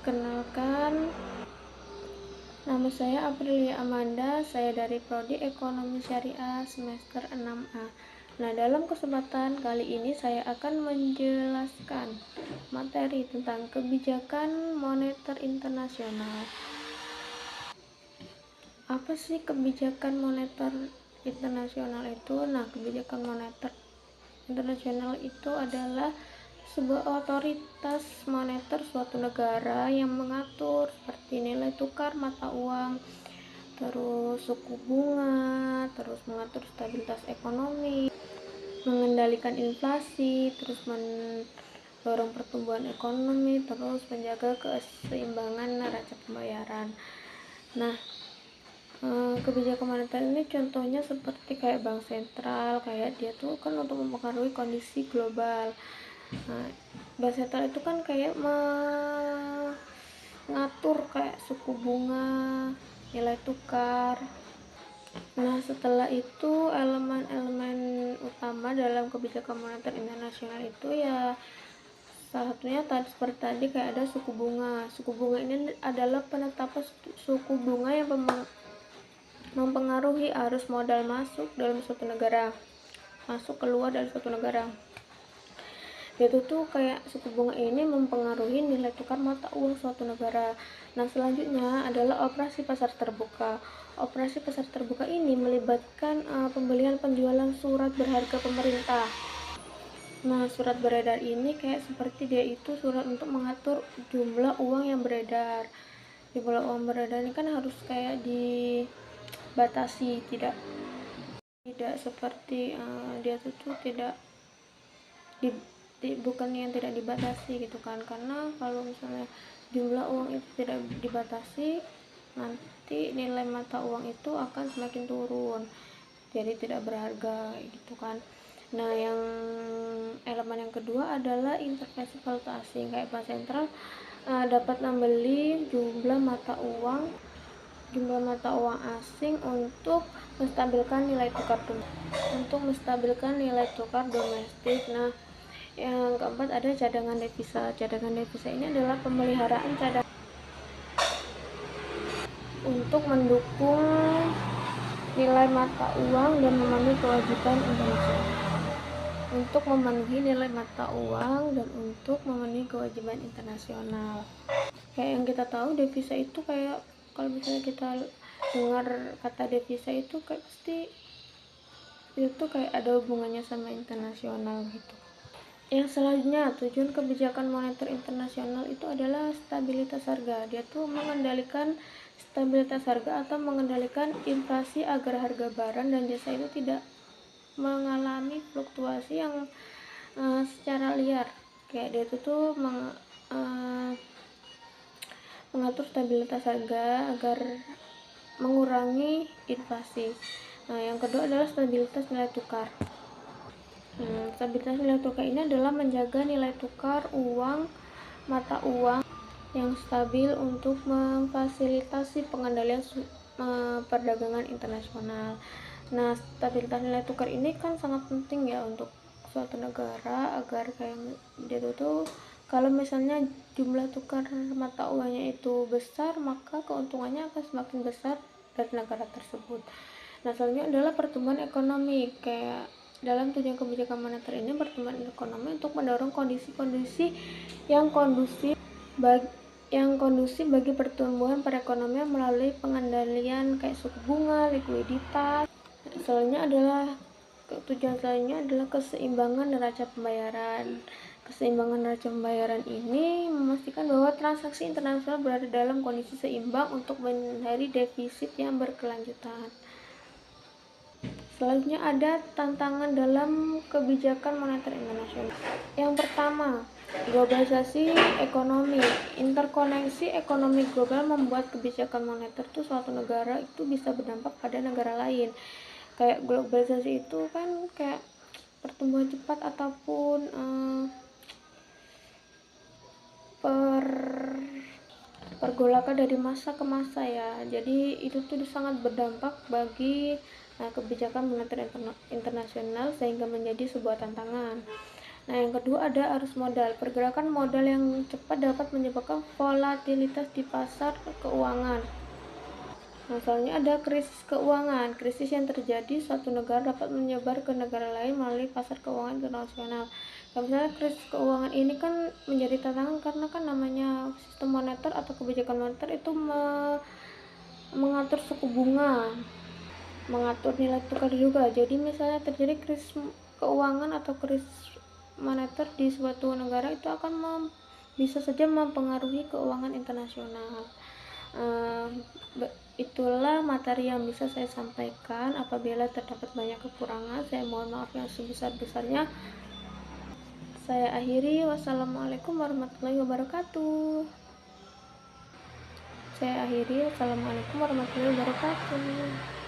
Perkenalkan, nama saya Aprilia Amanda, saya dari Prodi Ekonomi Syariah semester 6A. Nah, dalam kesempatan kali ini saya akan menjelaskan materi tentang kebijakan moneter internasional. Apa sih kebijakan moneter internasional itu? Nah, kebijakan moneter internasional itu adalah sebuah otoritas moneter suatu negara yang mengatur seperti nilai tukar mata uang, terus suku bunga, terus mengatur stabilitas ekonomi, mengendalikan inflasi, terus mendorong pertumbuhan ekonomi, terus menjaga keseimbangan neraca pembayaran. Nah, kebijakan moneter ini contohnya seperti kayak bank sentral, kayak dia tuh kan untuk mempengaruhi kondisi global. Nah, bank sentral itu kan kayak mengatur kayak suku bunga, nilai tukar. Nah, setelah itu elemen-elemen utama dalam kebijakan moneter internasional itu ya salah satunya seperti tadi kayak ada suku bunga. Suku bunga ini adalah penetapan suku bunga yang mempengaruhi arus modal masuk dalam suatu negara, masuk keluar dari suatu negara. Yaitu tuh kayak suku bunga ini mempengaruhi nilai tukar mata uang suatu negara. Nah, selanjutnya adalah operasi pasar terbuka. Operasi pasar terbuka ini melibatkan pembelian penjualan surat berharga pemerintah. Nah, surat beredar ini kayak seperti dia itu surat untuk mengatur jumlah uang yang beredar. Jumlah uang beredar ini kan harus kayak dibatasi, tidak seperti dia tuh tidak bukan yang tidak dibatasi gitu kan, karena kalau misalnya jumlah uang itu tidak dibatasi nanti nilai mata uang itu akan semakin turun, jadi tidak berharga gitu kan. Nah, yang elemen yang kedua adalah intervensi valuta asing, kayak bank sentral dapat membeli jumlah mata uang asing untuk menstabilkan nilai tukar domestik. Nah, yang keempat ada cadangan devisa. Cadangan devisa ini adalah pemeliharaan cadangan untuk mendukung nilai mata uang dan memenuhi kewajiban Indonesia. Untuk memenuhi nilai mata uang dan untuk memenuhi kewajiban internasional. Kayak yang kita tahu devisa itu kayak kalau misalnya kita dengar kata devisa itu kayak pasti itu kayak ada hubungannya sama internasional gitu. Yang selanjutnya, tujuan kebijakan moneter internasional itu adalah stabilitas harga. Dia tuh mengendalikan stabilitas harga atau mengendalikan inflasi agar harga barang dan jasa itu tidak mengalami fluktuasi yang secara liar. Kayak dia tuh mengatur stabilitas harga agar mengurangi inflasi. Nah, yang kedua adalah stabilitas nilai tukar. Stabilitas nilai tukar ini adalah menjaga nilai tukar uang mata uang yang stabil untuk memfasilitasi pengendalian perdagangan internasional. Nah, stabilitas nilai tukar ini kan sangat penting ya untuk suatu negara agar kayak dia tuh kalau misalnya jumlah tukar mata uangnya itu besar, maka keuntungannya akan semakin besar dari negara tersebut. Nah, selanjutnya adalah pertumbuhan ekonomi. Kayak dalam tujuan kebijakan moneter ini pertumbuhan ekonomi untuk mendorong kondisi-kondisi yang kondusif bagi pertumbuhan perekonomian melalui pengendalian kayak suku bunga, likuiditas. Tujuan selanjutnya adalah keseimbangan neraca pembayaran. Keseimbangan neraca pembayaran ini memastikan bahwa transaksi internasional berada dalam kondisi seimbang untuk menghindari defisit yang berkelanjutan. Selanjutnya ada tantangan dalam kebijakan moneter internasional. Yang pertama, globalisasi ekonomi. Interkoneksi ekonomi global membuat kebijakan moneter itu suatu negara itu bisa berdampak pada negara lain. Kayak globalisasi itu kan kayak pertumbuhan cepat ataupun pergolakan dari masa ke masa ya. Jadi itu tuh sangat berdampak bagi kebijakan moneter internasional sehingga menjadi sebuah tantangan. Nah, yang kedua ada arus modal. Pergerakan modal yang cepat dapat menyebabkan volatilitas di pasar keuangan. Misalnya ada krisis keuangan. Krisis yang terjadi suatu negara dapat menyebar ke negara lain melalui pasar keuangan internasional. Nah, misalnya krisis keuangan ini kan menjadi tantangan karena kan namanya sistem moneter atau kebijakan moneter itu mengatur suku bunga, mengatur nilai tukar juga. Jadi misalnya terjadi krisis keuangan atau krisis moneter di suatu negara itu akan bisa saja mempengaruhi keuangan internasional. Itulah materi yang bisa saya sampaikan. Apabila terdapat banyak kekurangan, saya mohon maaf yang sebesar-besarnya. Saya akhiri. Wassalamualaikum warahmatullahi wabarakatuh. Wassalamualaikum warahmatullahi wabarakatuh.